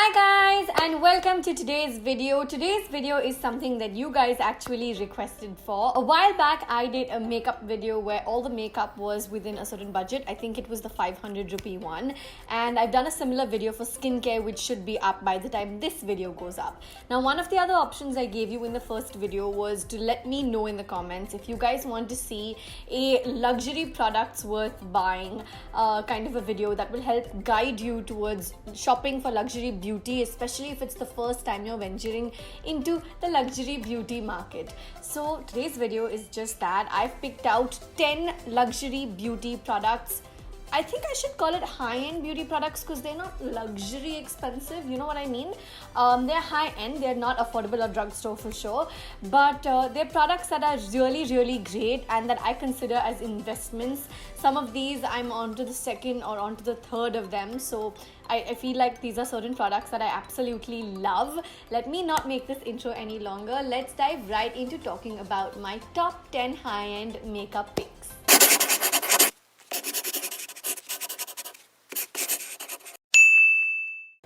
Hi guys and welcome to today's video. Today's video is something that you guys actually requested for. A while back I did a makeup video where all the makeup was within a certain budget. I think it was the 500 rupee one, and I've done a similar video for skincare which should be up by the time this video goes up. Now one of the other options I gave you in the first video was to let me know in the comments if you guys want to see a luxury products worth buying kind of a video that will help guide you towards shopping for luxury beauty, especially if it's the first time you're venturing into the luxury beauty market. So today's video is just that. I've picked out 10 luxury beauty products. I think I should call it high-end beauty products because they're not luxury expensive, you know what I mean? They're high-end, they're not affordable or drugstore for sure, but they're products that are really great and that I consider as investments. Some of these I'm onto the second or onto the third of them, so I feel like these are certain products that I absolutely love. Let me not make this intro any longer. Let's dive right into talking about my top 10 high-end makeup picks.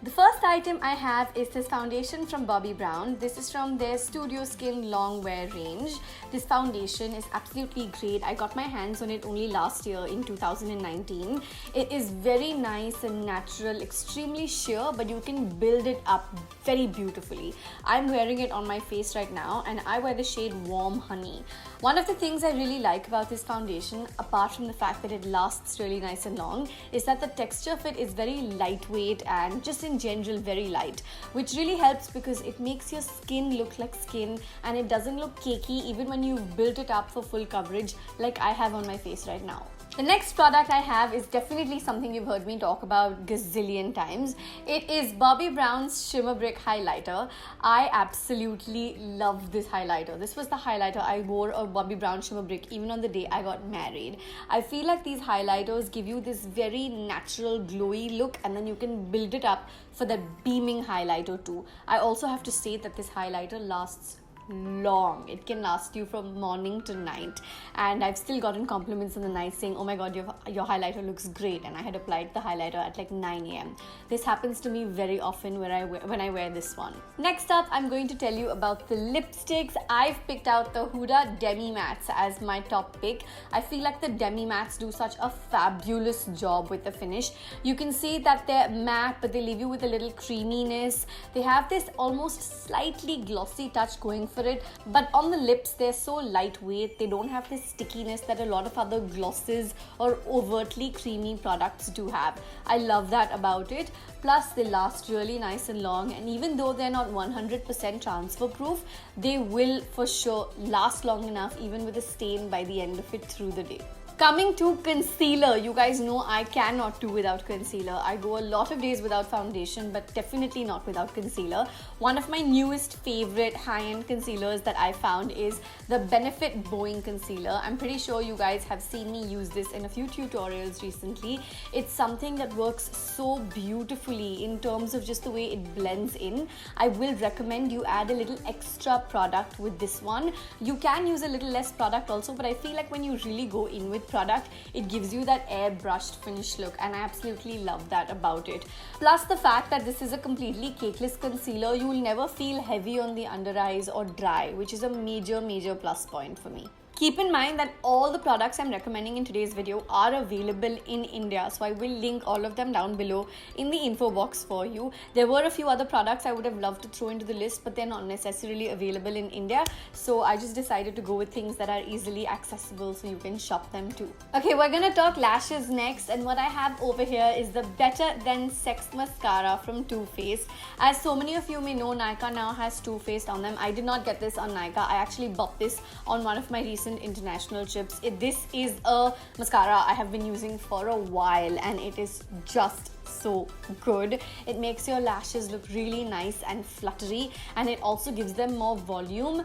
The first item I have is this foundation from Bobbi Brown. This is from their Studio Skin Long Wear range. This foundation is absolutely great. I got my hands on it only last year in 2019. It is very nice and natural, extremely sheer, but you can build it up very beautifully. I'm wearing it on my face right now and I wear the shade Warm Honey. One of the things I really like about this foundation, apart from the fact that it lasts really nice and long, is that the texture of it is very lightweight and just in general very light, which really helps because it makes your skin look like skin and it doesn't look cakey even when you've built it up for full coverage like I have on my face right now. The next product I have is definitely something you've heard me talk about gazillion times. It is Bobbi Brown's Shimmer Brick Highlighter. I absolutely love this highlighter. This was the highlighter I wore a Bobbi Brown Shimmer Brick even on the day I got married. I feel like these highlighters give you this very natural glowy look and then you can build it up for that beaming highlighter too. I also have to say that this highlighter lasts long. It can last you from morning to night, and I've still gotten compliments in the night saying, oh my god, your highlighter looks great, and I had applied the highlighter at like 9 a.m. This happens to me very often when I wear this one. Next up, I'm going to tell you about the lipsticks. I've picked out the Huda Demi Mattes as my top pick. I feel like the Demi Mattes do such a fabulous job with the finish. You can see that they're matte, but they leave you with a little creaminess. They have this almost slightly glossy touch going for it, but on the lips they're so lightweight. They don't have this stickiness that a lot of other glosses or overtly creamy products do have. I love that about it. Plus they last really nice and long, and even though they're not 100% transfer proof, they will for sure last long enough even with a stain by the end of it through the day. Coming to concealer, you guys know I cannot do without concealer. I go a lot of days without foundation, but definitely not without concealer. One of my newest favorite high-end concealers that I found is the Benefit Bowing Concealer. I'm pretty sure you guys have seen me use this in a few tutorials recently. It's something that works so beautifully in terms of just the way it blends in. I will recommend you add a little extra product with this one. You can use a little less product also, but I feel like when you really go in with product, it gives you that airbrushed finish look, and I absolutely love that about it. Plus the fact that this is a completely cakeless concealer, you will never feel heavy on the under eyes or dry, which is a major plus point for me. Keep in mind that all the products I'm recommending in today's video are available in India, so I will link all of them down below in the info box for you. There were a few other products I would have loved to throw into the list, but they're not necessarily available in India, so I just decided to go with things that are easily accessible so you can shop them too. Okay, we're gonna talk lashes next, and what I have over here is the Better Than Sex Mascara from Too Faced. As so many of you may know, Nykaa now has Too Faced on them. I did not get this on Nykaa. I actually bought this on one of my recent international trips. This is a mascara I have been using for a while and it is just so good. It makes your lashes look really nice and fluttery, and it also gives them more volume,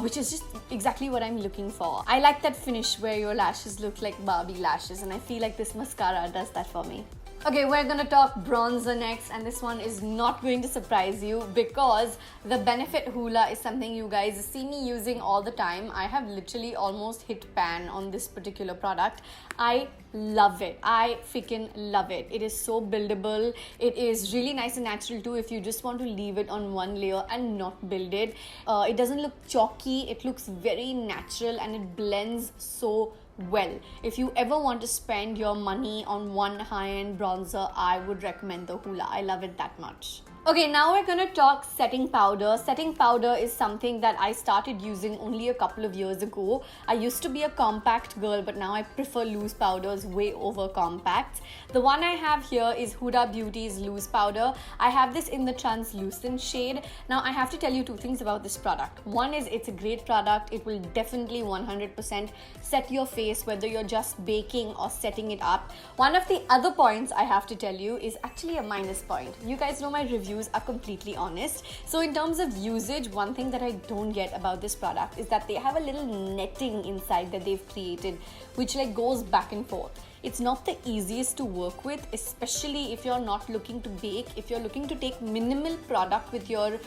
which is just exactly what I'm looking for. I like that finish where your lashes look like Barbie lashes, and I feel like this mascara does that for me. Okay, we're gonna talk bronzer next, and this one is not going to surprise you because the Benefit Hoola is something you guys see me using all the time. I have literally almost hit pan on this particular product. I love it. I freaking love it. It is so buildable. It is really nice and natural too if you just want to leave it on one layer and not build it. It doesn't look chalky. It looks very natural and it blends so well. If you ever want to spend your money on one high-end bronzer, I would recommend the Hoola. I love it that much. Okay, now we're gonna talk setting powder. Setting powder is something that I started using only a couple of years ago. I used to be a compact girl, but now I prefer loose powders way over compacts. The one I have here is Huda Beauty's loose powder. I have this in the translucent shade. Now I have to tell you two things about this product. One is it's a great product. It will definitely 100% set your face, whether you're just baking or setting it up. One of the other points I have to tell you is actually a minus point. You guys know my reviews are completely honest. So in terms of usage, one thing that I don't get about this product is that they have a little netting inside that they've created, which like goes back and forth. It's not the easiest to work with, especially if you're not looking to bake. If you're looking to take minimal product with your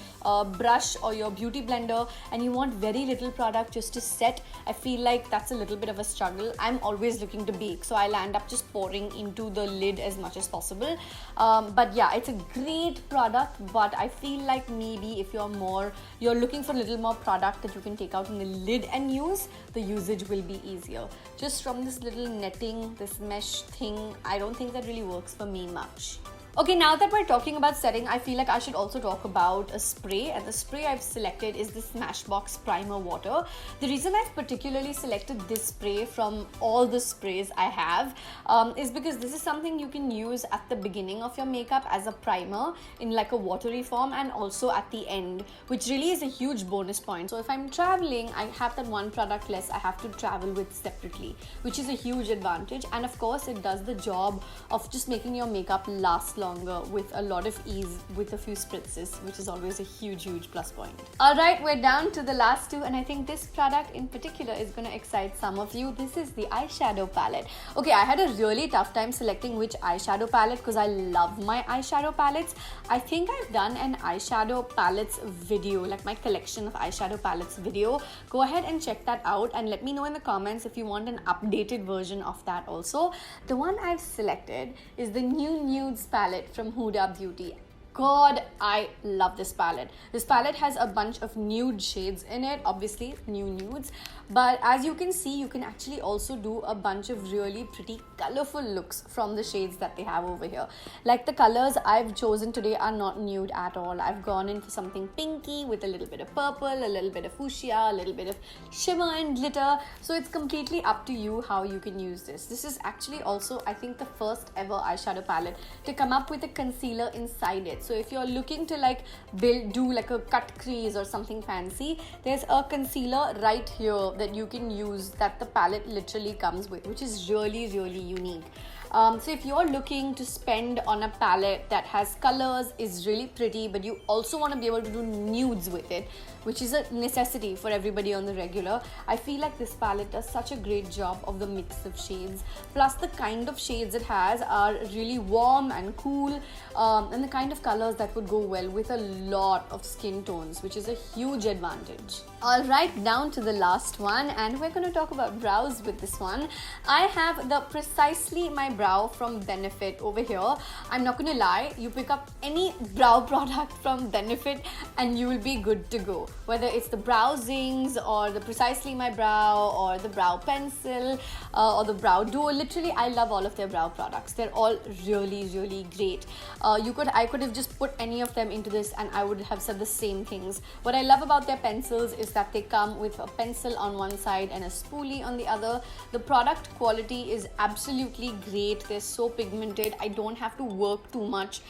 brush or your beauty blender and you want very little product just to set, I feel like that's a little bit of a struggle. I'm always looking to bake, so I'll end up just pouring into the lid as much as possible. But yeah, it's a great product, but I feel like maybe if you're looking for a little more product that you can take out in the lid and use, the usage will be easier. Just from this little netting, this mesh thing, I don't think that really works for me much. Okay, now that we're talking about setting, I feel like I should also talk about a spray, and the spray I've selected is the Smashbox Primer Water. The reason I've particularly selected this spray from all the sprays I have is because this is something you can use at the beginning of your makeup as a primer in like a watery form, and also at the end, which really is a huge bonus point. So if I'm traveling, I have that one product less I have to travel with separately, which is a huge advantage. And of course, it does the job of just making your makeup last longer with a lot of ease with a few spritzes, which is always a huge plus point. Alright, we're down to the last two, and I think this product in particular is going to excite some of you. This is the eyeshadow palette. Okay, I had a really tough time selecting which eyeshadow palette because I love my eyeshadow palettes. I think I've done an eyeshadow palettes video, like my collection of eyeshadow palettes video. Go ahead and check that out and let me know in the comments if you want an updated version of that also. The one I've selected is the New Nudes palette from Huda Beauty. God, I love this palette. This palette has a bunch of nude shades in it, obviously new nudes, but as you can see, you can actually also do a bunch of really pretty colorful looks from the shades that they have over here. Like the colors I've chosen today are not nude at all. I've gone in for something pinky with a little bit of purple, a little bit of fuchsia, a little bit of shimmer and glitter. So it's completely up to you how you can use this. This is actually also, I think, the first ever eyeshadow palette to come up with a concealer inside it. So if you're looking to like do like a cut crease or something fancy, there's a concealer right here that you can use that the palette literally comes with, which is really unique. So if you're looking to spend on a palette that has colors, is really pretty, but you also want to be able to do nudes with it, which is a necessity for everybody on the regular, I feel like this palette does such a great job of the mix of shades. Plus the kind of shades it has are really warm and cool, and the kind of colors that would go well with a lot of skin tones, which is a huge advantage. Alright, down to the last one, and we're going to talk about brows with this one. I have the Precisely My Brow from Benefit over here. I'm not going to lie, you pick up any brow product from Benefit and you will be good to go. Whether it's the Brow Zings or the Precisely My Brow or the Brow Pencil or the Brow Duo. Literally, I love all of their brow products. They're all really great. I could have just put any of them into this and I would have said the same things. What I love about their pencils is that they come with a pencil on one side and a spoolie on the other. The product quality is absolutely great. They're so pigmented. I don't have to work too much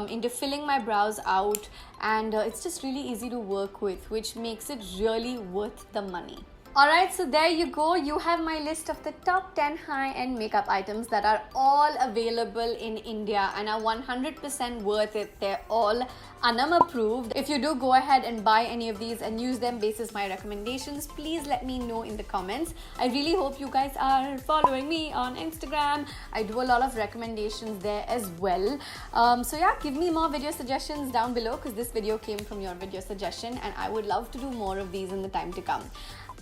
into filling my brows out, and it's just really easy to work with, which makes it really worth the money. Alright, so there you go. You have my list of the top 10 high-end makeup items that are all available in India and are 100% worth it. They're all Anam approved. If you do go ahead and buy any of these and use them basis my recommendations, please let me know in the comments. I really hope you guys are following me on Instagram. I do a lot of recommendations there as well. So yeah, give me more video suggestions down below because this video came from your video suggestion and I would love to do more of these in the time to come.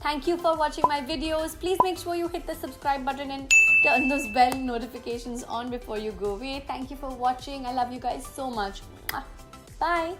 Thank you for watching my videos. Please make sure you hit the subscribe button and turn those bell notifications on before you go away. Thank you for watching. I love you guys so much. Bye.